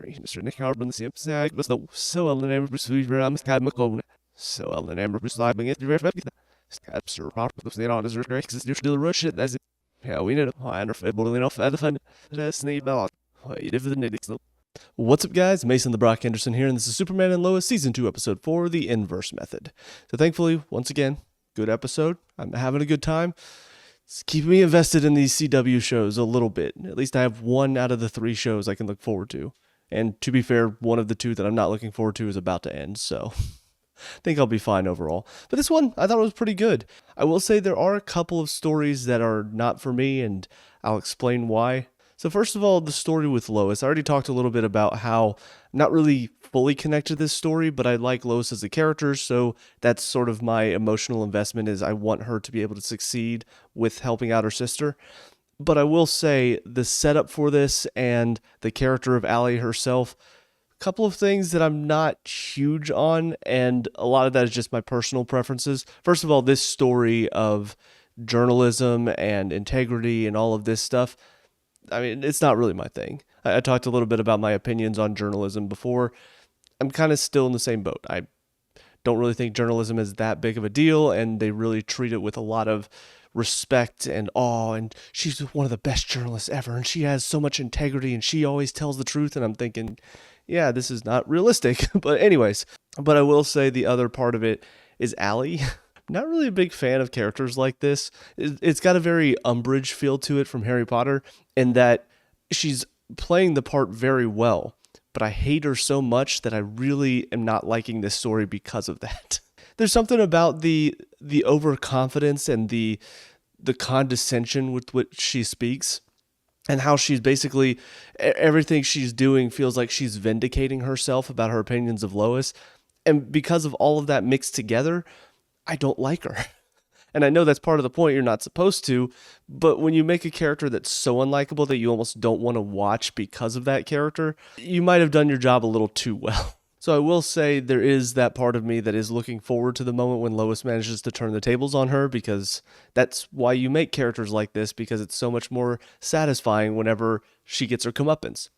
Mr. Nick Harbin, the sag was the so Ellen Amber pursued Ram Scad McCone. So Ellen Amber pursued it very fast. Scad Sir Rock was the honors of Rex, there's still rush it as it. Yeah, we need a higher fable enough at the fun. That's neat ballot. Wait, if the nitty. What's up, guys? Mason the Brock Henderson here, and this is Superman and Lois Season 2, Episode 4, The Inverse Method. So thankfully, once again, good episode. I'm having a good time. It's keeping me invested in these CW shows a little bit. At least I have one out of the 3 shows I can look forward to. And to be fair, one of the 2 that I'm not looking forward to is about to end, so I think I'll be fine overall. But this one, I thought it was pretty good. I will say there are a couple of stories that are not for me, and I'll explain why. So first of all, the story with Lois. I already talked a little bit about how I'm not really fully connected to this story, but I like Lois as a character, so that's sort of my emotional investment, is I want her to be able to succeed with helping out her sister. But I will say the setup for this and the character of Allie herself, a couple of things that I'm not huge on, and a lot of that is just my personal preferences. First of all, this story of journalism and integrity and all of this stuff, I mean, it's not really my thing. I talked a little bit about my opinions on journalism before. I'm kind of still in the same boat. I don't really think journalism is that big of a deal, and they really treat it with a lot of respect and awe, and she's one of the best journalists ever, and she has so much integrity, and she always tells the truth, and I'm thinking, yeah, this is not realistic. But anyways, I will say the other part of it is Allie. Not really a big fan of characters like this. It's got a very Umbridge feel to it from Harry Potter, in that she's playing the part very well, but I hate her so much that I really am not liking this story because of that. There's something about the overconfidence and the condescension with which she speaks, and how she's basically, everything she's doing feels like she's vindicating herself about her opinions of Lois. And because of all of that mixed together, I don't like her. And I know that's part of the point, you're not supposed to, but when you make a character that's so unlikable that you almost don't want to watch because of that character, you might have done your job a little too well. So I will say there is that part of me that is looking forward to the moment when Lois manages to turn the tables on her, because that's why you make characters like this, because it's so much more satisfying whenever she gets her comeuppance.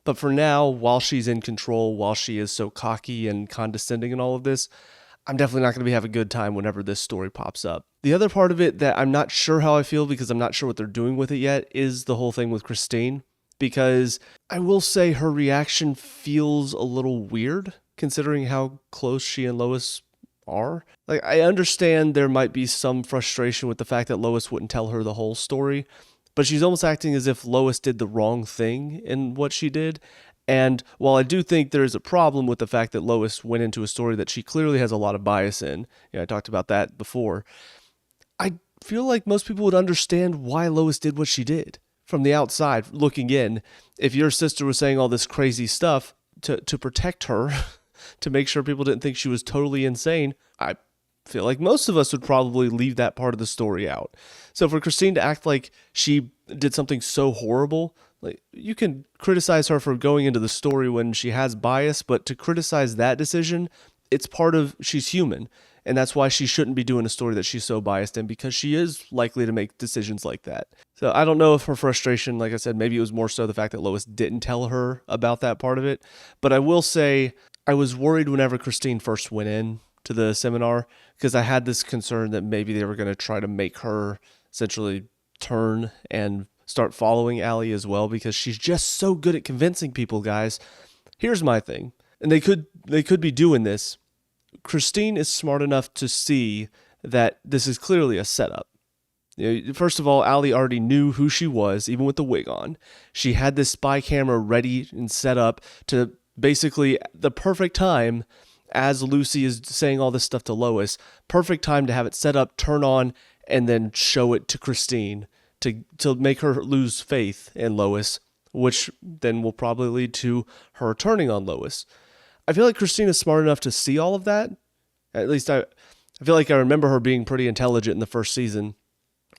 But for now, while she's in control, while she is so cocky and condescending and all of this, I'm definitely not going to be having a good time whenever this story pops up. The other part of it that I'm not sure how I feel, because I'm not sure what they're doing with it yet, is the whole thing with Christine. Because I will say her reaction feels a little weird, considering how close she and Lois are. Like, I understand there might be some frustration with the fact that Lois wouldn't tell her the whole story, but she's almost acting as if Lois did the wrong thing in what she did. And while I do think there is a problem with the fact that Lois went into a story that she clearly has a lot of bias in, I talked about that before, I feel like most people would understand why Lois did what she did. From the outside, looking in, if your sister was saying all this crazy stuff to protect her, to make sure people didn't think she was totally insane, I feel like most of us would probably leave that part of the story out. So for Christine to act like she did something so horrible, like, you can criticize her for going into the story when she has bias, but to criticize that decision, it's part of, she's human. And that's why she shouldn't be doing a story that she's so biased in, because she is likely to make decisions like that. So I don't know if her frustration, like I said, maybe it was more so the fact that Lois didn't tell her about that part of it. But I will say I was worried whenever Christine first went in to the seminar, because I had this concern that maybe they were going to try to make her essentially turn and start following Allie as well, because she's just so good at convincing people, guys. Here's my thing, and they could be doing this. Christine is smart enough to see that this is clearly a setup. First of all, Allie already knew who she was, even with the wig on. She had this spy camera ready and set up to basically the perfect time, as Lucy is saying all this stuff to Lois, perfect time to have it set up, turn on, and then show it to Christine to make her lose faith in Lois, which then will probably lead to her turning on Lois. I feel like Christine is smart enough to see all of that. At least I feel like I remember her being pretty intelligent in the first season.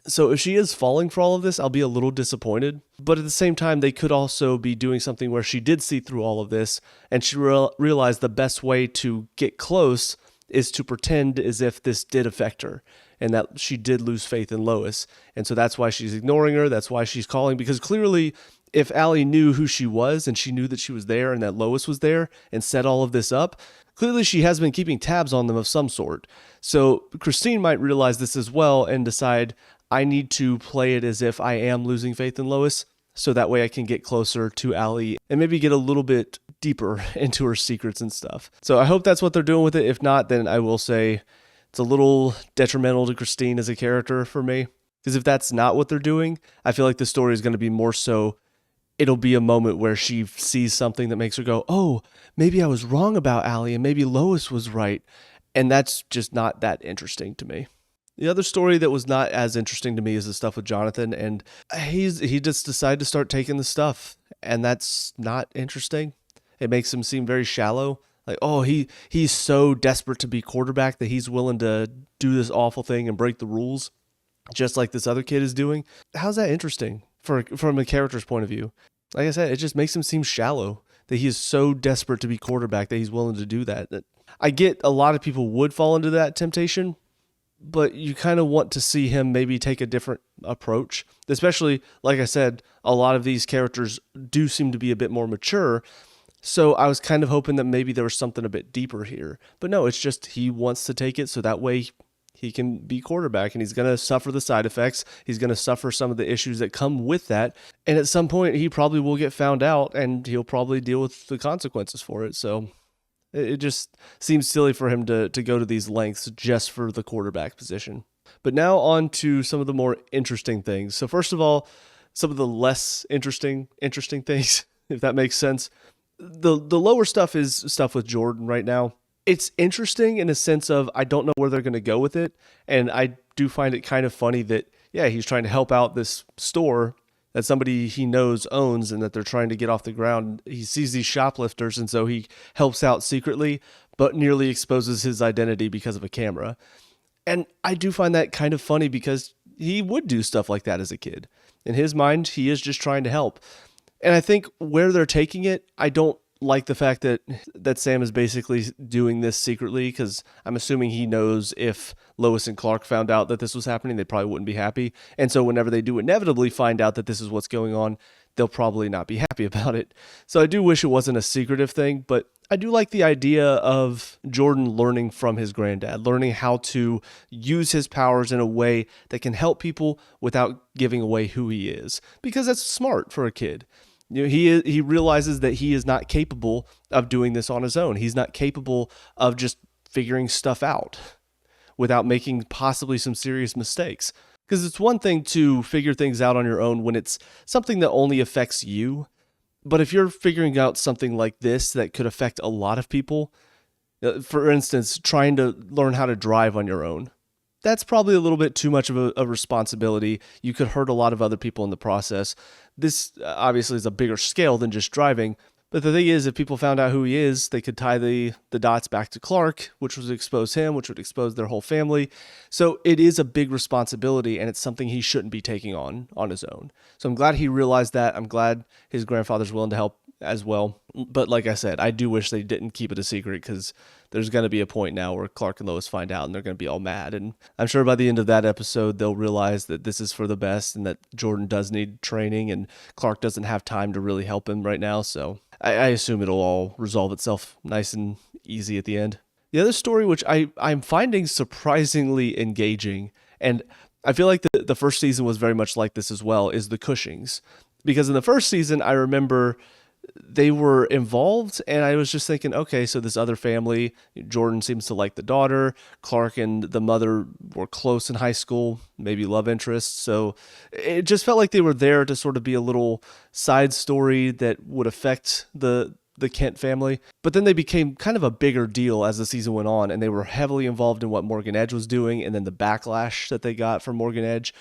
So if she is falling for all of this, I'll be a little disappointed. But at the same time, they could also be doing something where she did see through all of this, and she realized the best way to get close is to pretend as if this did affect her, and that she did lose faith in Lois. And so that's why she's ignoring her. That's why she's calling, because clearly if Allie knew who she was and she knew that she was there and that Lois was there and set all of this up, clearly she has been keeping tabs on them of some sort. So Christine might realize this as well and decide, I need to play it as if I am losing faith in Lois, so that way I can get closer to Allie and maybe get a little bit deeper into her secrets and stuff. So I hope that's what they're doing with it. If not, then I will say it's a little detrimental to Christine as a character for me. Because if that's not what they're doing, I feel like the story is going to be more so, it'll be a moment where she sees something that makes her go, oh, maybe I was wrong about Allie and maybe Lois was right. And that's just not that interesting to me. The other story that was not as interesting to me is the stuff with Jonathan, and he just decided to start taking the stuff, and that's not interesting. It makes him seem very shallow. Like, oh, he's so desperate to be quarterback that he's willing to do this awful thing and break the rules, just like this other kid is doing. How's that interesting from a character's point of view? Like I said, it just makes him seem shallow, that he is so desperate to be quarterback that he's willing to do that. I get a lot of people would fall into that temptation, but you kind of want to see him maybe take a different approach, especially, like I said, a lot of these characters do seem to be a bit more mature. So I was kind of hoping that maybe there was something a bit deeper here. But no, it's just he wants to take it so that way he can be quarterback, and he's going to suffer the side effects. He's going to suffer some of the issues that come with that. And at some point, he probably will get found out, and he'll probably deal with the consequences for it. So it just seems silly for him to go to these lengths just for the quarterback position. But now on to some of the more interesting things. So first of all, some of the less interesting things, if that makes sense. The lower stuff is stuff with Jordan right now. It's interesting in a sense of I don't know where they're going to go with it. And I do find it kind of funny that, yeah, he's trying to help out this store that somebody he knows owns and that they're trying to get off the ground. He sees these shoplifters, and so he helps out secretly, but nearly exposes his identity because of a camera. And I do find that kind of funny because he would do stuff like that as a kid. In his mind, he is just trying to help. And I think where they're taking it, I don't like the fact that Sam is basically doing this secretly, because I'm assuming he knows if Lois and Clark found out that this was happening, they probably wouldn't be happy. And so whenever they do inevitably find out that this is what's going on, they'll probably not be happy about it. So I do wish it wasn't a secretive thing, but I do like the idea of Jordan learning from his granddad, learning how to use his powers in a way that can help people without giving away who he is, because that's smart for a kid. You know, he realizes that he is not capable of doing this on his own. He's not capable of just figuring stuff out without making possibly some serious mistakes. Because it's one thing to figure things out on your own when it's something that only affects you. But if you're figuring out something like this that could affect a lot of people, for instance, trying to learn how to drive on your own, that's probably a little bit too much of a responsibility. You could hurt a lot of other people in the process. This obviously is a bigger scale than just driving. But the thing is, if people found out who he is, they could tie the dots back to Clark, which would expose him, which would expose their whole family. So it is a big responsibility, and it's something he shouldn't be taking on his own. So I'm glad he realized that. I'm glad his grandfather's willing to help as well. But like I said, I do wish they didn't keep it a secret, because there's going to be a point now where Clark and Lois find out and they're going to be all mad. And I'm sure by the end of that episode, they'll realize that this is for the best and that Jordan does need training and Clark doesn't have time to really help him right now. So I assume it'll all resolve itself nice and easy at the end. The other story, which I'm finding surprisingly engaging, and I feel like the first season was very much like this as well, is the Cushings. Because in the first season, I remember they were involved, and I was just thinking, okay, so this other family, Jordan seems to like the daughter, Clark and the mother were close in high school, maybe love interests, so it just felt like they were there to sort of be a little side story that would affect the Kent family. But then they became kind of a bigger deal as the season went on, and they were heavily involved in what Morgan Edge was doing, and then the backlash that they got from Morgan Edge.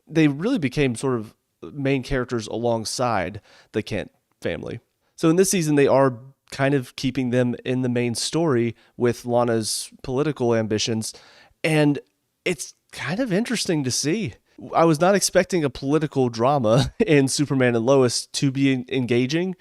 They really became sort of main characters alongside the Kent family. So in this season, they are kind of keeping them in the main story with Lana's political ambitions, and it's kind of interesting to see. I was not expecting a political drama in Superman and Lois to be engaging,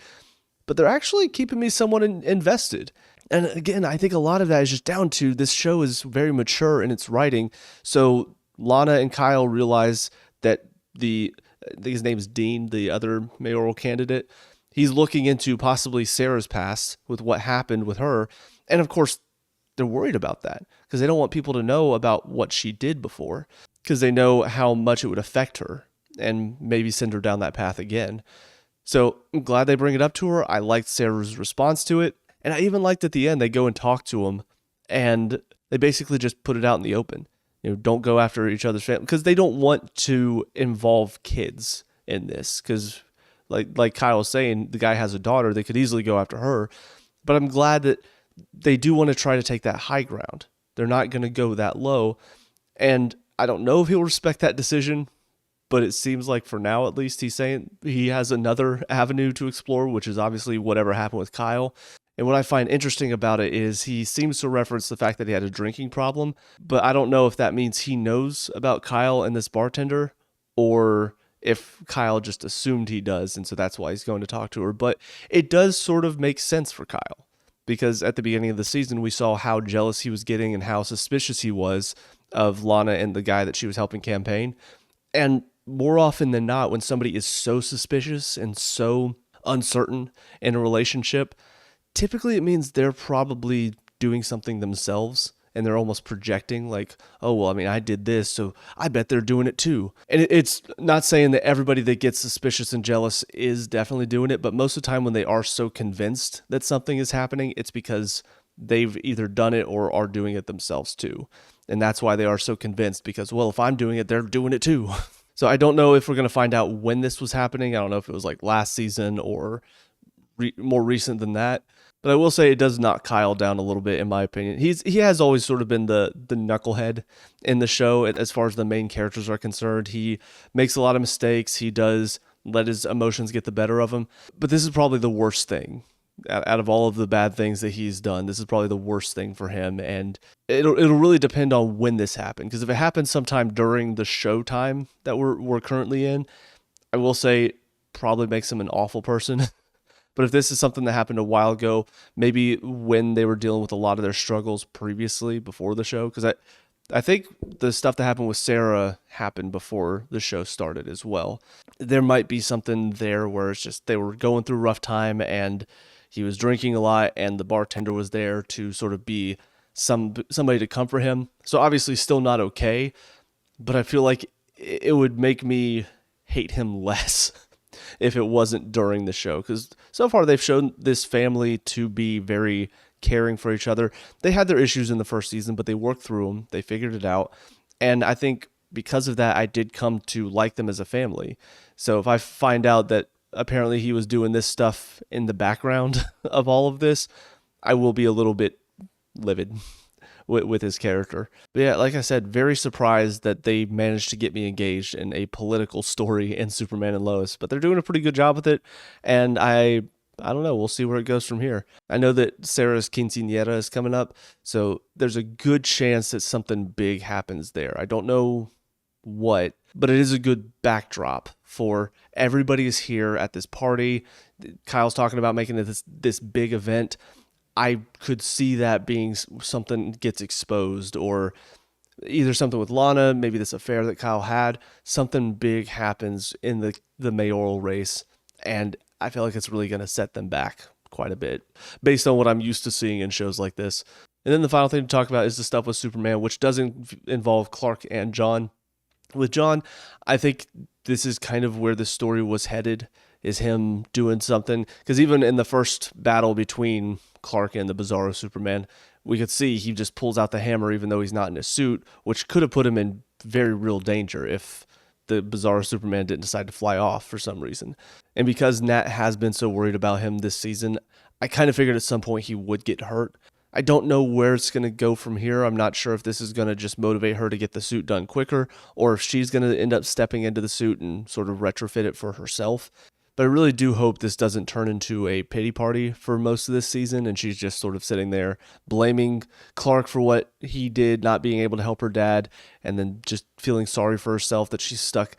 but they're actually keeping me somewhat invested. And again, I think a lot of that is just down to this show is very mature in its writing, so Lana and Kyle realize that the I think his name's Dean, the other mayoral candidate. He's looking into possibly Sarah's past with what happened with her. And of course, they're worried about that because they don't want people to know about what she did before because they know how much it would affect her and maybe send her down that path again. So I'm glad they bring it up to her. I liked Sarah's response to it. And I even liked at the end, they go and talk to him and they basically just put it out in the open. Don't go after each other's family because they don't want to involve kids in this. Because like Kyle was saying, the guy has a daughter. They could easily go after her. But I'm glad that they do want to try to take that high ground. They're not going to go that low. And I don't know if he'll respect that decision, but it seems like for now, at least, he's saying he has another avenue to explore, which is obviously whatever happened with Kyle. And what I find interesting about it is he seems to reference the fact that he had a drinking problem, but I don't know if that means he knows about Kyle and this bartender, or if Kyle just assumed he does, and so that's why he's going to talk to her. But it does sort of make sense for Kyle, because at the beginning of the season, we saw how jealous he was getting and how suspicious he was of Lana and the guy that she was helping campaign. And more often than not, when somebody is so suspicious and so uncertain in a relationship, typically it means they're probably doing something themselves and they're almost projecting like, oh, well, I mean, I did this, so I bet they're doing it too. And it's not saying that everybody that gets suspicious and jealous is definitely doing it, but most of the time when they are so convinced that something is happening, it's because they've either done it or are doing it themselves too. And that's why they are so convinced because, well, if I'm doing it, they're doing it too. So I don't know if we're going to find out when this was happening. I don't know if it was like last season or more recent than that. But I will say it does knock Kyle down a little bit, in my opinion. He has always sort of been the knucklehead in the show as far as the main characters are concerned. He makes a lot of mistakes. He does let his emotions get the better of him. But this is probably the worst thing. Out of all of the bad things that he's done, this is probably the worst thing for him. And it'll really depend on when this happened. Because if it happens sometime during the show time that we're currently in, I will say probably makes him an awful person. But if this is something that happened a while ago, maybe when they were dealing with a lot of their struggles previously before the show, because I think the stuff that happened with Sarah happened before the show started as well. There might be something there where it's just they were going through a rough time and he was drinking a lot and the bartender was there to sort of be somebody to comfort him. So obviously still not okay, but I feel like it would make me hate him less if it wasn't during the show, because so far they've shown this family to be very caring for each other. They had their issues in the first season, but they worked through them. They figured it out. And I think because of that, I did come to like them as a family. So if I find out that apparently he was doing this stuff in the background of all of this, I will be a little bit livid with his character. But yeah, like I said, very surprised that they managed to get me engaged in a political story in Superman and Lois, but they're doing a pretty good job with it. And I don't know, we'll see where it goes from here. I know that Sarah's quinceañera is coming up, so there's a good chance that something big happens there. I don't know what, but it is a good backdrop for everybody is here at this party. Kyle's talking about making it this big event. I could see that being something gets exposed, or either something with Lana, maybe this affair that Kyle had, something big happens in the mayoral race, and I feel like it's really going to set them back quite a bit based on what I'm used to seeing in shows like this. And then the final thing to talk about is the stuff with Superman, which doesn't involve Clark and John. With John, I think this is kind of where the story was headed, is him doing something. Because even in the first battle between Clark and the Bizarro Superman, we could see he just pulls out the hammer even though he's not in a suit, which could have put him in very real danger if the Bizarro Superman didn't decide to fly off for some reason. And because Nat has been so worried about him this season, I kind of figured at some point he would get hurt. I don't know where it's going to go from here. I'm not sure if this is going to just motivate her to get the suit done quicker, or if she's going to end up stepping into the suit and sort of retrofit it for herself. But I really do hope this doesn't turn into a pity party for most of this season, and she's just sort of sitting there blaming Clark for what he did, not being able to help her dad, and then just feeling sorry for herself that she's stuck.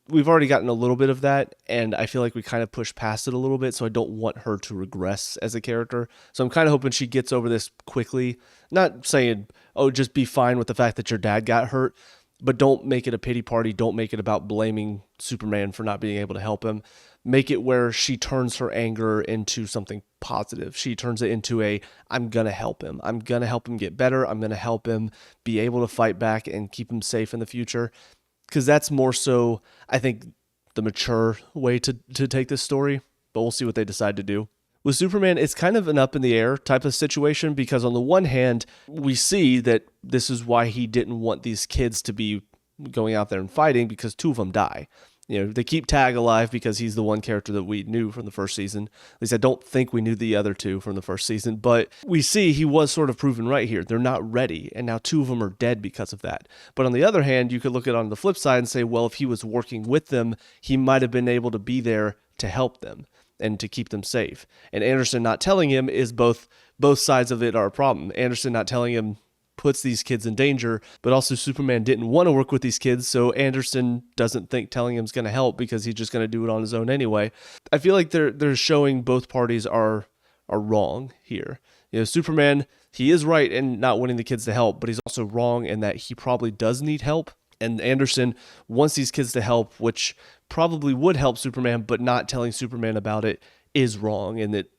We've already gotten a little bit of that, and I feel like we kind of pushed past it a little bit, so I don't want her to regress as a character. So I'm kind of hoping she gets over this quickly. Not saying, oh, just be fine with the fact that your dad got hurt, but don't make it a pity party. Don't make it about blaming Superman for not being able to help him. Make it where she turns her anger into something positive. She turns it into I'm going to help him. I'm going to help him get better. I'm going to help him be able to fight back and keep him safe in the future. Because that's more so, I think, the mature way to take this story. But we'll see what they decide to do. With Superman, it's kind of an up in the air type of situation, because on the one hand, we see that this is why he didn't want these kids to be going out there and fighting, because 2 of them die. They keep Tag alive because he's the one character that we knew from the first season. At least I don't think we knew the other 2 from the first season, but we see he was sort of proven right here. They're not ready, and now 2 of them are dead because of that. But on the other hand, you could look at it on the flip side and say, well, if he was working with them, he might have been able to be there to help them and to keep them safe. And Anderson not telling him is both sides of it are a problem. Anderson not telling him puts these kids in danger, but also Superman didn't want to work with these kids, so Anderson doesn't think telling him is going to help because he's just going to do it on his own anyway. I feel like they're showing both parties are wrong here. Superman, he is right in not wanting the kids to help, but he's also wrong in that he probably does need help. And Anderson wants these kids to help, which probably would help Superman, but not telling Superman about it is wrong, and it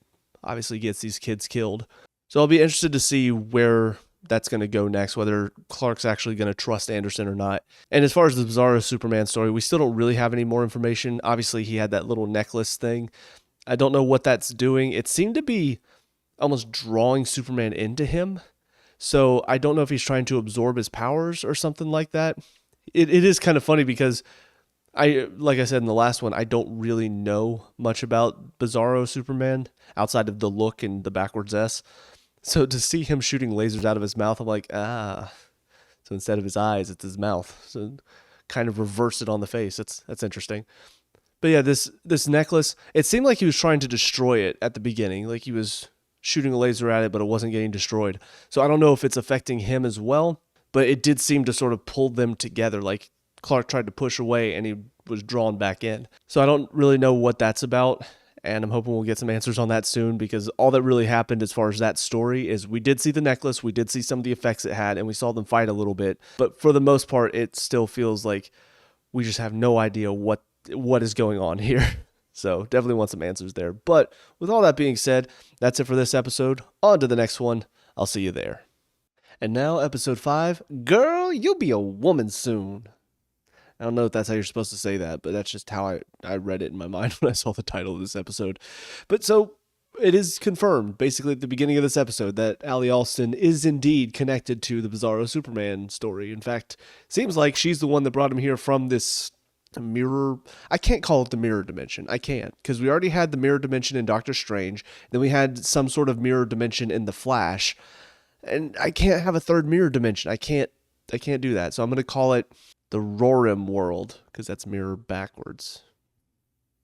obviously gets these kids killed. So I'll be interested to see where that's going to go next, whether Clark's actually going to trust Anderson or not. And as far as the Bizarro Superman story, we still don't really have any more information. Obviously, he had that little necklace thing. I don't know what that's doing. It seemed to be almost drawing Superman into him. So I don't know if he's trying to absorb his powers or something like that. It is kind of funny because like I said in the last one, I don't really know much about Bizarro Superman outside of the look and the backwards S. So to see him shooting lasers out of his mouth, I'm like, so instead of his eyes, it's his mouth. So kind of reverse it on the face. That's interesting. But yeah, this necklace, it seemed like he was trying to destroy it at the beginning. Like he was shooting a laser at it, but it wasn't getting destroyed. So I don't know if it's affecting him as well, but it did seem to sort of pull them together. Like Clark tried to push away and he was drawn back in. So I don't really know what that's about. And I'm hoping we'll get some answers on that soon, because all that really happened as far as that story is we did see the necklace, we did see some of the effects it had, and we saw them fight a little bit. But for the most part, it still feels like we just have no idea what is going on here. So definitely want some answers there. But with all that being said, that's it for this episode. On to the next one. I'll see you there. And now episode 5, Girl, You'll Be a Woman Soon. I don't know if that's how you're supposed to say that, but that's just how I read it in my mind when I saw the title of this episode. But so it is confirmed, basically at the beginning of this episode, that Allie Alston is indeed connected to the Bizarro Superman story. In fact, seems like she's the one that brought him here from this mirror. I can't call it the mirror dimension. I can't, because we already had the mirror dimension in Doctor Strange. Then we had some sort of mirror dimension in The Flash. And I can't have a third mirror dimension. I can't do that. So I'm going to call it the Rorim world, because that's mirror backwards.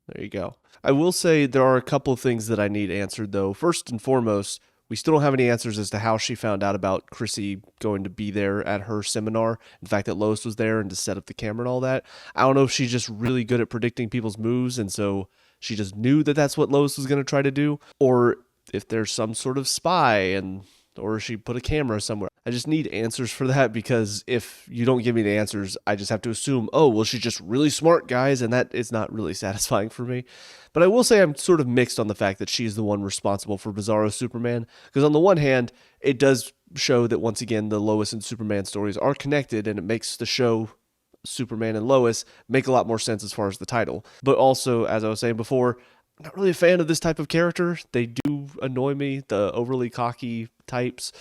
There you go. I will say there are a couple of things that I need answered, though. First and foremost, we still don't have any answers as to how she found out about Chrissy going to be there at her seminar. In fact, that Lois was there and to set up the camera and all that. I don't know if she's just really good at predicting people's moves, and so she just knew that that's what Lois was going to try to do, or if there's some sort of spy or she put a camera somewhere. I just need answers for that, because if you don't give me the answers, I just have to assume, oh, well, she's just really smart, guys, and that is not really satisfying for me. But I will say I'm sort of mixed on the fact that she's the one responsible for Bizarro Superman, because on the one hand, it does show that, once again, the Lois and Superman stories are connected, and it makes the show Superman and Lois make a lot more sense as far as the title. But also, as I was saying before, I'm not really a fan of this type of character. They do annoy me, the overly cocky types.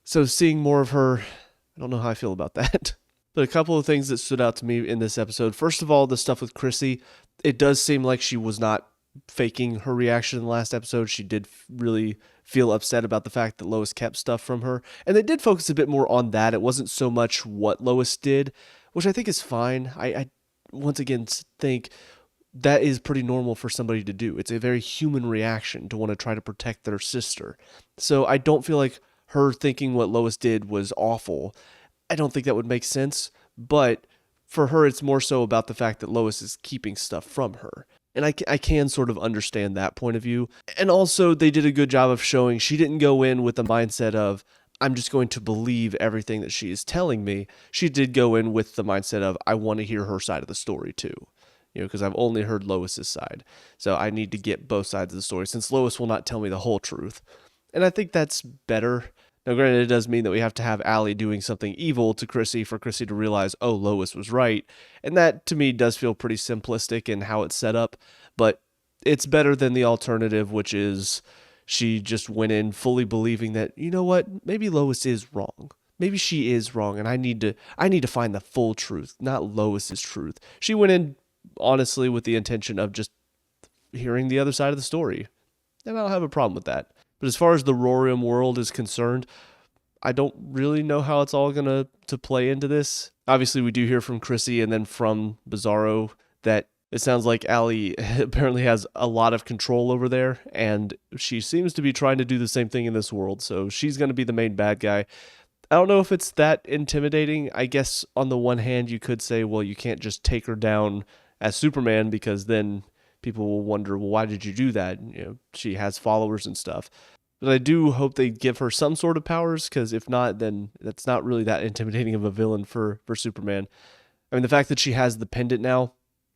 So seeing more of her, I don't know how I feel about that. But a couple of things that stood out to me in this episode. First of all, the stuff with Chrissy. It does seem like she was not faking her reaction in the last episode. She did really feel upset about the fact that Lois kept stuff from her. And they did focus a bit more on that. It wasn't so much what Lois did, which I think is fine. I once again think that is pretty normal for somebody to do. It's a very human reaction to want to try to protect their sister. So I don't feel like her thinking what Lois did was awful. I don't think that would make sense, but for her, it's more so about the fact that Lois is keeping stuff from her. And I can sort of understand that point of view. And also, they did a good job of showing she didn't go in with the mindset of, I'm just going to believe everything that she is telling me. She did go in with the mindset of, I want to hear her side of the story too. Because I've only heard Lois's side. So I need to get both sides of the story since Lois will not tell me the whole truth. And I think that's better. Now, granted, it does mean that we have to have Allie doing something evil to Chrissy for Chrissy to realize, oh, Lois was right. And that, to me, does feel pretty simplistic in how it's set up. But it's better than the alternative, which is she just went in fully believing that, you know what, maybe Lois is wrong. Maybe she is wrong, and I need to find the full truth, not Lois's truth. She went in, honestly, with the intention of just hearing the other side of the story. And I don't have a problem with that. But as far as the Rorium world is concerned, I don't really know how it's all going to play into this. Obviously, we do hear from Chrissy and then from Bizarro that it sounds like Allie apparently has a lot of control over there, and she seems to be trying to do the same thing in this world. So she's going to be the main bad guy. I don't know if it's that intimidating. I guess on the one hand, you could say, well, you can't just take her down as Superman because then people will wonder, well, why did you do that? She has followers and stuff. But I do hope they give her some sort of powers, because if not, then that's not really that intimidating of a villain for Superman. I mean, the fact that she has the pendant now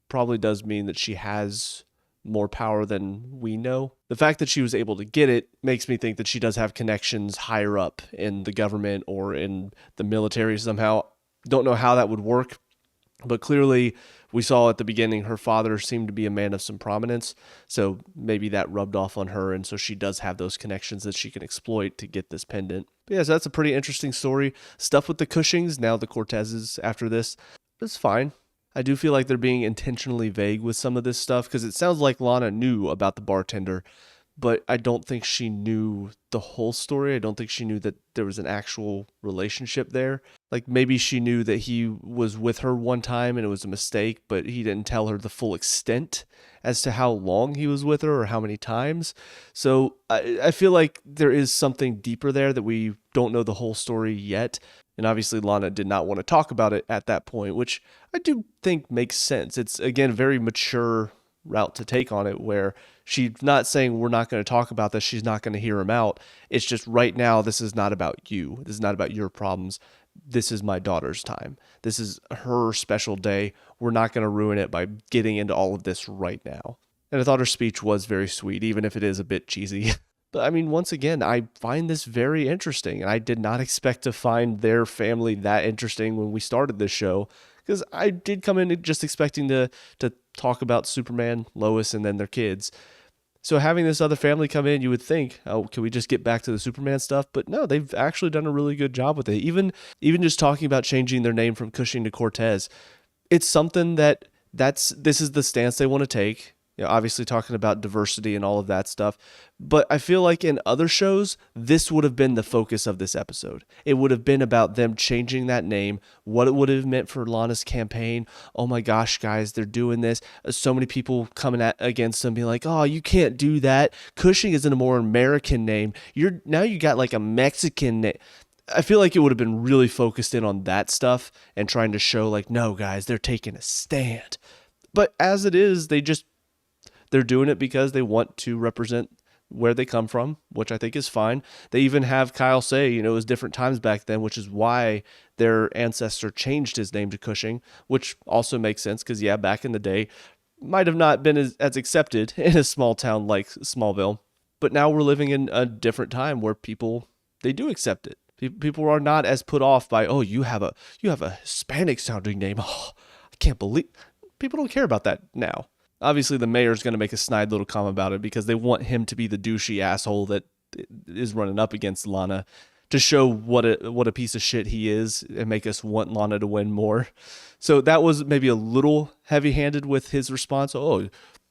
probably does mean that she has more power than we know. The fact that she was able to get it makes me think that she does have connections higher up in the government or in the military somehow. Don't know how that would work, but clearly we saw at the beginning her father seemed to be a man of some prominence, so maybe that rubbed off on her, and so she does have those connections that she can exploit to get this pendant. But yeah, so that's a pretty interesting story. Stuff with the Cushings, now the Cortezes after this, is fine. I do feel like they're being intentionally vague with some of this stuff, because it sounds like Lana knew about the bartender, but I don't think she knew the whole story. I don't think she knew that there was an actual relationship there. Like, maybe she knew that he was with her one time and it was a mistake, but he didn't tell her the full extent as to how long he was with her or how many times. So I feel like there is something deeper there that we don't know the whole story yet. And obviously Lana did not want to talk about it at that point, which I do think makes sense. It's, again, a very mature route to take on it, where she's not saying we're not going to talk about this, she's not going to hear him out. It's just, right now, this is not about you. This is not about your problems. This is my daughter's time. This is her special day. We're not going to ruin it by getting into all of this right now. And I thought her speech was very sweet, even if it is a bit cheesy. But I mean, once again, I find this very interesting, and I did not expect to find their family that interesting when we started this show, because I did come in just expecting to talk about Superman, Lois, and then their kids. So having this other family come in, you would think, oh, can we just get back to the Superman stuff? But no, they've actually done a really good job with it. Even just talking about changing their name from Cushing to Cortez, it's something this is the stance they want to take. Obviously talking about diversity and all of that stuff. But I feel like in other shows, this would have been the focus of this episode. It would have been about them changing that name, what it would have meant for Lana's campaign. Oh my gosh, guys, they're doing this. So many people coming against them being like, oh, you can't do that. Cushing isn't a more American name. Now you got like a Mexican name. I feel like it would have been really focused in on that stuff and trying to show like, no, guys, they're taking a stand. But as it is, they're doing it because they want to represent where they come from, which I think is fine. They even have Kyle say, it was different times back then, which is why their ancestor changed his name to Cushing, which also makes sense because, yeah, back in the day, might have not been as accepted in a small town like Smallville. But now we're living in a different time where they do accept it. People are not as put off by, oh, you have a Hispanic sounding name. Oh, I can't believe. People don't care about that now. Obviously, the mayor's going to make a snide little comment about it because they want him to be the douchey asshole that is running up against Lana to show what a piece of shit he is and make us want Lana to win more. So that was maybe a little heavy-handed with his response. Oh,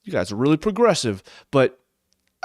you guys are really progressive. But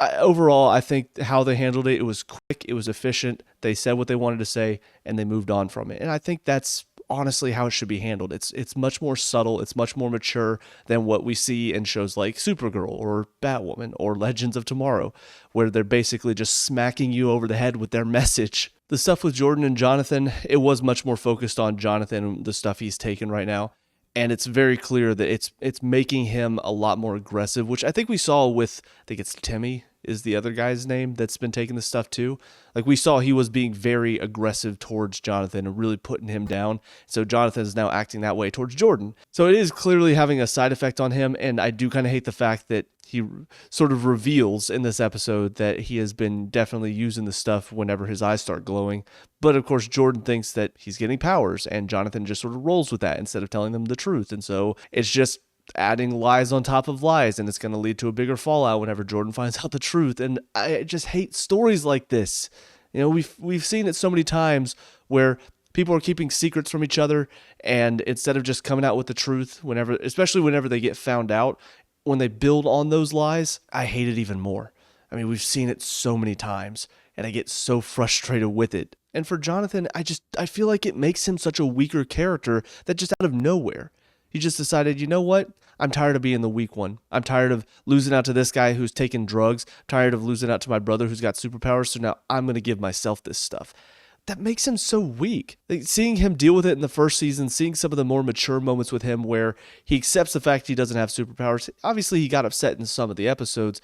overall, I think how they handled it, it was quick, it was efficient. They said what they wanted to say, and they moved on from it. And I think that's honestly how it should be handled. It's much more subtle, it's much more mature than what we see in shows like Supergirl or Batwoman or Legends of Tomorrow, where they're basically just smacking you over the head with their message. The stuff with Jordan and Jonathan, it was much more focused on Jonathan, the stuff he's taken right now. And it's very clear that it's making him a lot more aggressive, which I think we saw with, I think it's Timmy. is the other guy's name that's been taking the stuff too. Like we saw he was being very aggressive towards Jonathan and really putting him down. So Jonathan is now acting that way towards Jordan. So it is clearly having a side effect on him. And I do kind of hate the fact that he sort of reveals in this episode that he has been definitely using the stuff whenever his eyes start glowing. But of course, Jordan thinks that he's getting powers, and Jonathan just sort of rolls with that instead of telling them the truth. And so it's just adding lies on top of lies, and it's going to lead to a bigger fallout whenever Jordan finds out the truth. And I just hate stories like this. You know, we've seen it so many times where people are keeping secrets from each other, and instead of just coming out with the truth especially whenever they get found out, when they build on those lies, I hate it even more. I mean, we've seen it so many times, and I get so frustrated with it. And for Jonathan, I feel like it makes him such a weaker character that just out of nowhere, he just decided, you know what? I'm tired of being the weak one. I'm tired of losing out to this guy who's taking drugs. I'm tired of losing out to my brother who's got superpowers. So now I'm going to give myself this stuff. That makes him so weak. Like, seeing him deal with it in the first season, seeing some of the more mature moments with him where he accepts the fact he doesn't have superpowers. Obviously, he got upset in some of the episodes,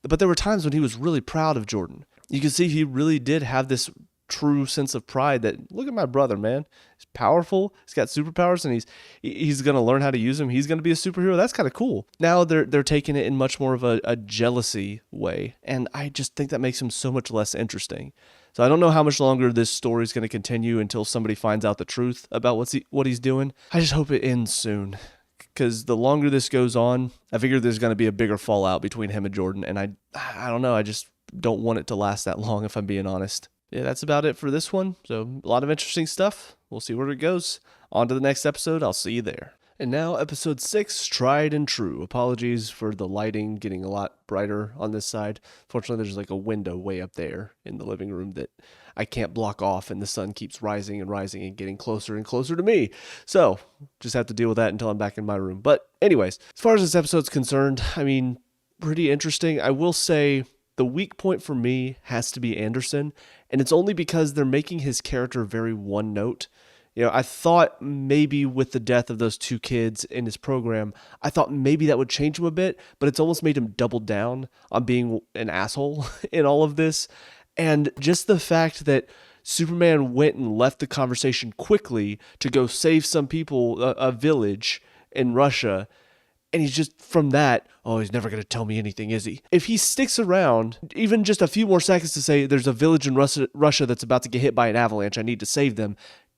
but there were times when he was really proud of Jordan. You can see he really did have this true sense of pride that, look at my brother, man. He's powerful. He's got superpowers, and he's going to learn how to use them. He's going to be a superhero. That's kind of cool. Now they're taking it in much more of a jealousy way, and I just think that makes him so much less interesting. So I don't know how much longer this story is going to continue until somebody finds out the truth about what he's doing. I just hope it ends soon, because the longer this goes on, I figure there's going to be a bigger fallout between him and Jordan, and I don't know. I just don't want it to last that long, if I'm being honest. Yeah, that's about it for this one. So a lot of interesting stuff. We'll see where it goes. On to the next episode. I'll see you there. And now episode 6, Tried and True. Apologies for the lighting getting a lot brighter on this side. Fortunately, there's like a window way up there in the living room that I can't block off, and the sun keeps rising and rising and getting closer and closer to me. So just have to deal with that until I'm back in my room. But anyways, as far as this episode's concerned, I mean, pretty interesting. I will say the weak point for me has to be Henderson, and it's only because they're making his character very one note. You know, I thought maybe with the death of those 2 kids in his program, I thought maybe that would change him a bit, but it's almost made him double down on being an asshole in all of this. And just the fact that Superman went and left the conversation quickly to go save some people, a village in Russia, and he's just from that, oh, he's never going to tell me anything, is he? If he sticks around, even just a few more seconds to say, there's a village in Russia that's about to get hit by an avalanche, I need to save them,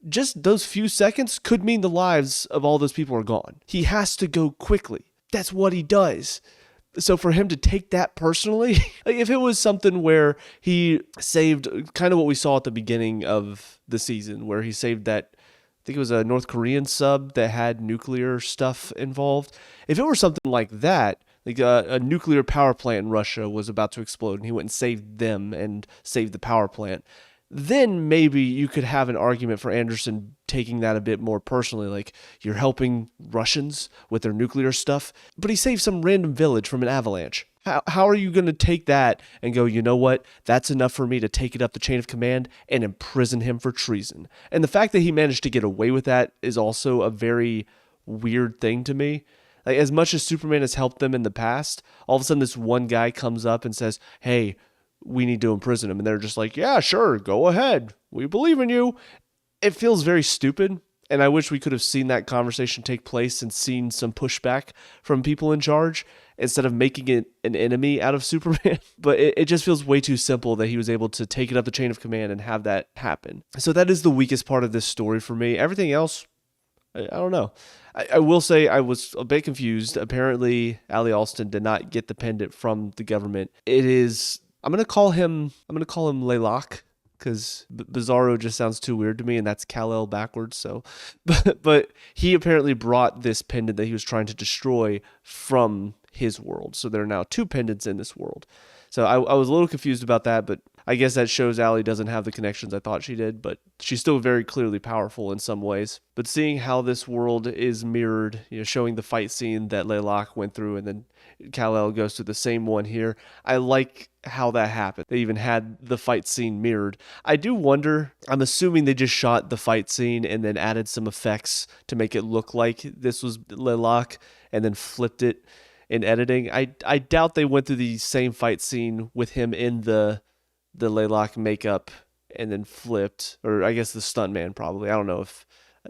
just those few seconds could mean the lives of all those people are gone. He has to go quickly. That's what he does. So for him to take that personally, like if it was something where he saved kind of what we saw at the beginning of the season, where he saved that, I think it was a North Korean sub that had nuclear stuff involved. If it were something like that, like a nuclear power plant in Russia was about to explode and he went and saved them and saved the power plant, then maybe you could have an argument for Henderson taking that a bit more personally, like you're helping Russians with their nuclear stuff, but he saved some random village from an avalanche. How are you going to take that and go, you know what, that's enough for me to take it up the chain of command and imprison him for treason? And the fact that he managed to get away with that is also a very weird thing to me. Like, as much as Superman has helped them in the past, all of a sudden this one guy comes up and says, hey, we need to imprison him. And they're just like, yeah, sure, go ahead. We believe in you. It feels very stupid. And I wish we could have seen that conversation take place and seen some pushback from people in charge instead of making it an enemy out of Superman. But it just feels way too simple that he was able to take it up the chain of command and have that happen. So that is the weakest part of this story for me. Everything else, I don't know. I will say I was a bit confused. Apparently, Ali Alston did not get the pendant from the government. It is... I'm gonna call him Laylock, because Bizarro just sounds too weird to me, and that's Kal-El backwards. So, but he apparently brought this pendant that he was trying to destroy from his world. So there are now 2 pendants in this world. So I was a little confused about that, but I guess that shows Allie doesn't have the connections I thought she did, but she's still very clearly powerful in some ways. But seeing how this world is mirrored, you know, showing the fight scene that Laylock went through, and then Kal-El goes through the same one here, I like how that happened. They even had the fight scene mirrored. I do wonder, I'm assuming they just shot the fight scene and then added some effects to make it look like this was Laylock and then flipped it in editing. I doubt they went through the same fight scene with him in the Laylock makeup and then flipped, or I guess the stuntman probably. I don't know if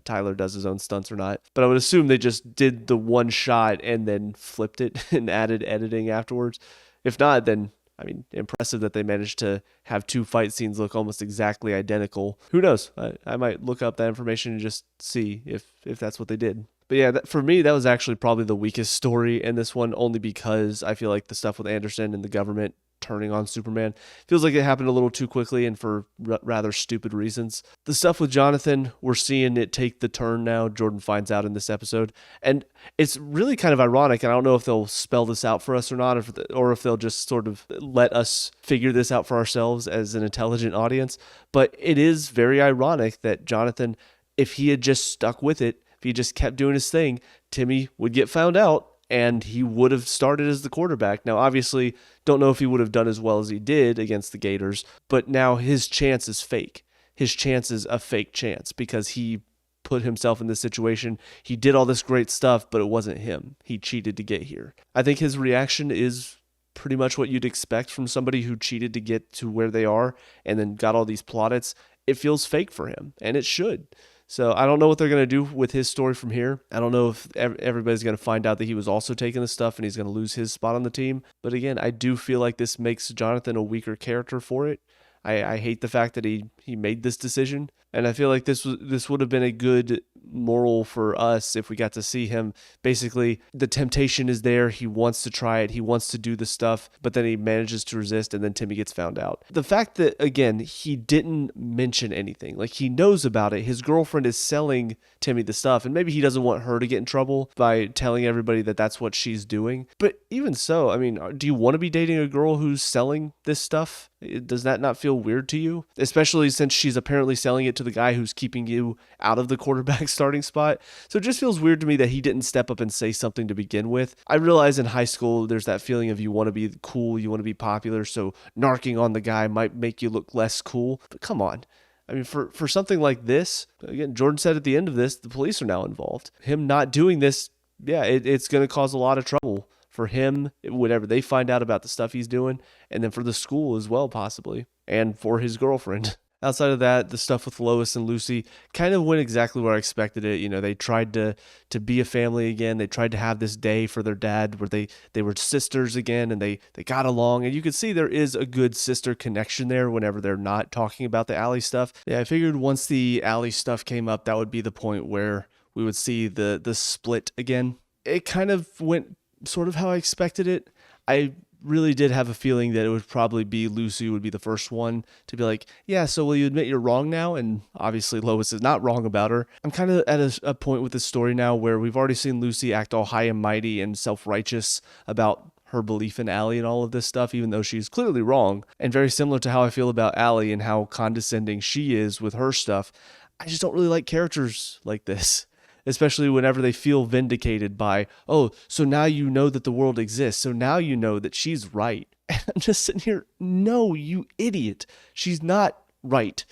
Tyler does his own stunts or not, but I would assume they just did the one shot and then flipped it and added editing afterwards. If not, then I mean, impressive that they managed to have two fight scenes look almost exactly identical. Who knows? I might look up that information and just see if that's what they did. But yeah, for me, that was actually probably the weakest story in this one, only because I feel like the stuff with Anderson and the government turning on Superman feels like it happened a little too quickly and for rather stupid reasons. The stuff with Jonathan, we're seeing it take the turn now. Jordan finds out in this episode, and it's really kind of ironic. And I don't know if they'll spell this out for us or not, or if they'll just sort of let us figure this out for ourselves as an intelligent audience. But it is very ironic that Jonathan, if he had just stuck with it, if he just kept doing his thing, Timmy would get found out and he would have started as the quarterback. Now, obviously, don't know if he would have done as well as he did against the Gators, but now his chance is fake. His chance is a fake chance because he put himself in this situation. He did all this great stuff, but it wasn't him. He cheated to get here. I think his reaction is pretty much what you'd expect from somebody who cheated to get to where they are and then got all these plaudits. It feels fake for him, and it should. So I don't know what they're going to do with his story from here. I don't know if everybody's going to find out that he was also taking this stuff and he's going to lose his spot on the team. But again, I do feel like this makes Jonathan a weaker character for it. I hate the fact that he made this decision. And I feel like this would have been a good moral for us if we got to see him. Basically, the temptation is there. He wants to try it. He wants to do the stuff, but then he manages to resist, and then Timmy gets found out. The fact that, again, he didn't mention anything. Like, he knows about it. His girlfriend is selling Timmy the stuff, and maybe he doesn't want her to get in trouble by telling everybody that that's what she's doing. But even so, I mean, do you want to be dating a girl who's selling this stuff? Does that not feel weird to you? Especially since she's apparently selling it to the guy who's keeping you out of the quarterback starting spot. So it just feels weird to me that he didn't step up and say something to begin with. I realize in high school, there's that feeling of you want to be cool, you want to be popular, so narking on the guy might make you look less cool. But come on. I mean, for something like this, again, Jordan said at the end of this, the police are now involved. Him not doing this, yeah, it's going to cause a lot of trouble for him, whenever they find out about the stuff he's doing, and then for the school as well, possibly, and for his girlfriend. Outside of that, the stuff with Lois and Lucy kind of went exactly where I expected it. You know, they tried to be a family again. They tried to have this day for their dad where they were sisters again, and they got along. And you could see there is a good sister connection there whenever they're not talking about the Allie stuff. Yeah, I figured once the Allie stuff came up, that would be the point where we would see the split again. It kind of went sort of how I expected it. I really did have a feeling that it would probably be Lucy would be the first one to be like, yeah, so will you admit you're wrong now? And obviously Lois is not wrong about her. I'm kind of at a point with this story now where we've already seen Lucy act all high and mighty and self-righteous about her belief in Allie and all of this stuff, even though she's clearly wrong. And very similar to how I feel about Allie and how condescending she is with her stuff. I just don't really like characters like this. Especially whenever they feel vindicated by, oh, so now you know that the world exists. So now you know that she's right. And I'm just sitting here, no, you idiot. She's not right.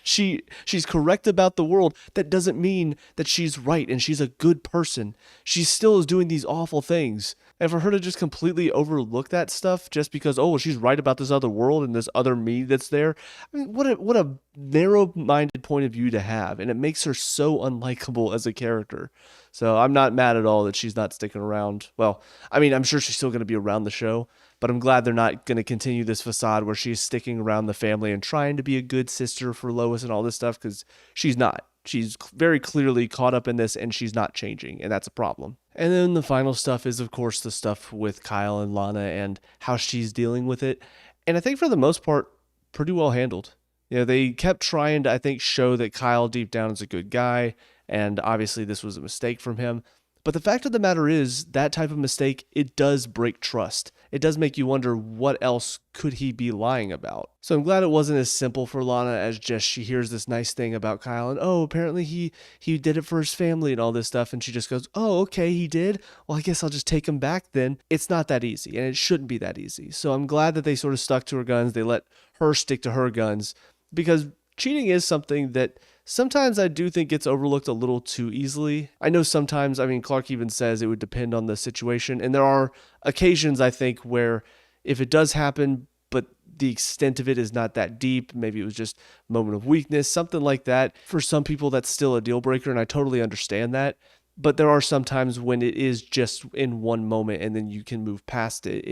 She's correct about the world. That doesn't mean that she's right and she's a good person. She still is doing these awful things. And for her to just completely overlook that stuff just because, oh, well, she's right about this other world and this other me that's there. I mean, what a narrow-minded point of view to have. And it makes her so unlikable as a character. So I'm not mad at all that she's not sticking around. Well, I mean, I'm sure she's still going to be around the show, but I'm glad they're not going to continue this facade where she's sticking around the family and trying to be a good sister for Lois and all this stuff, because she's not. She's very clearly caught up in this and she's not changing, and that's a problem. And then the final stuff is, of course, the stuff with Kyle and Lana and how she's dealing with it. And I think for the most part, pretty well handled. You know, they kept trying to, I think, show that Kyle deep down is a good guy, and obviously this was a mistake from him. But the fact of the matter is, that type of mistake, it does break trust. It does make you wonder what else could he be lying about. So I'm glad it wasn't as simple for Lana as just she hears this nice thing about Kyle and, oh, apparently he did it for his family and all this stuff. And she just goes, oh, okay, he did? Well, I guess I'll just take him back then. It's not that easy, and it shouldn't be that easy. So I'm glad that they sort of stuck to her guns. They let her stick to her guns, because cheating is something that sometimes I do think it's overlooked a little too easily. I know sometimes, I mean, Clark even says it would depend on the situation. And there are occasions, I think, where if it does happen, but the extent of it is not that deep, maybe it was just a moment of weakness, something like that. For some people, that's still a deal breaker, and I totally understand that. But there are some times when it is just in one moment and then you can move past it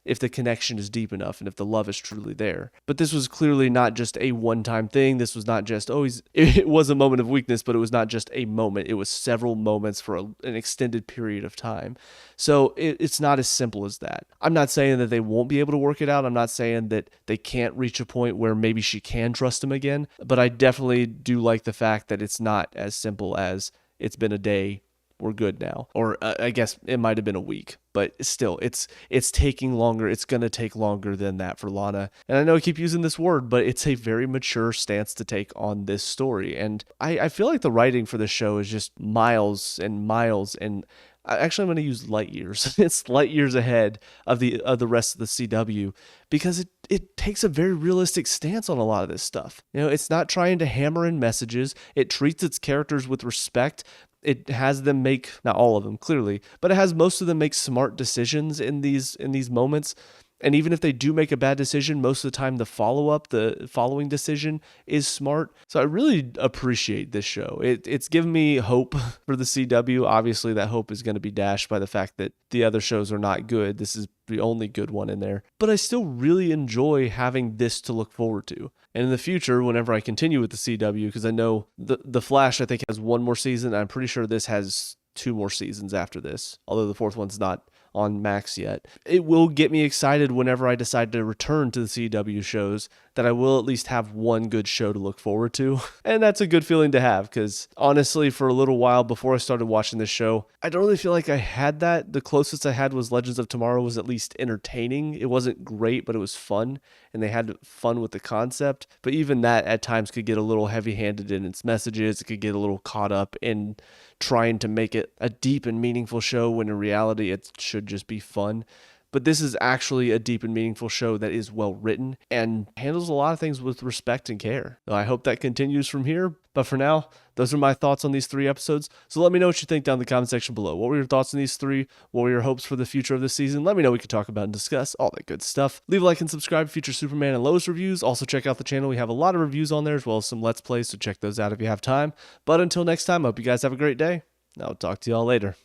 if the connection is deep enough and if the love is truly there. But this was clearly not just a one-time thing. This was not just, it was a moment of weakness, but it was not just a moment. It was several moments for an extended period of time. So it's not as simple as that. I'm not saying that they won't be able to work it out. I'm not saying that they can't reach a point where maybe she can trust him again. But I definitely do like the fact that it's not as simple as it's been a day, we're good now. Or I guess it might have been a week, but still, it's taking longer. It's going to take longer than that for Lana. And I know I keep using this word, but it's a very mature stance to take on this story. And I feel like the writing for this show is just miles and miles, and actually I'm going to use light years. It's light years ahead of the rest of the CW, because it takes a very realistic stance on a lot of this stuff. You know, it's not trying to hammer in messages. It treats its characters with respect. It has them make, not all of them clearly, but it has most of them make smart decisions in these moments. And even if they do make a bad decision, most of the time the following decision is smart. So I really appreciate this show. It's given me hope for the CW. Obviously, that hope is going to be dashed by the fact that the other shows are not good. This is the only good one in there. But I still really enjoy having this to look forward to. And in the future, whenever I continue with the CW, because I know the Flash, I think, has one more season. I'm pretty sure this has 2 more seasons after this, although the 4th one's not on Max yet. It will get me excited whenever I decide to return to the CW shows, that I will at least have one good show to look forward to. And that's a good feeling to have, because honestly, for a little while before I started watching this show, I don't really feel like I had that. The closest I had was Legends of Tomorrow was at least entertaining. It wasn't great, but it was fun, and they had fun with the concept. But even that at times could get a little heavy-handed in its messages. It could get a little caught up in trying to make it a deep and meaningful show when in reality it should just be fun. But this is actually a deep and meaningful show that is well written and handles a lot of things with respect and care. So I hope that continues from here. But for now, those are my thoughts on these 3 episodes. So let me know what you think down in the comment section below. What were your thoughts on these 3? What were your hopes for the future of this season? Let me know. We could talk about and discuss all that good stuff. Leave a like and subscribe for future Superman and Lois reviews. Also check out the channel. We have a lot of reviews on there as well as some Let's Plays, so check those out if you have time. But until next time, I hope you guys have a great day. I'll talk to y'all later.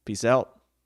Peace out.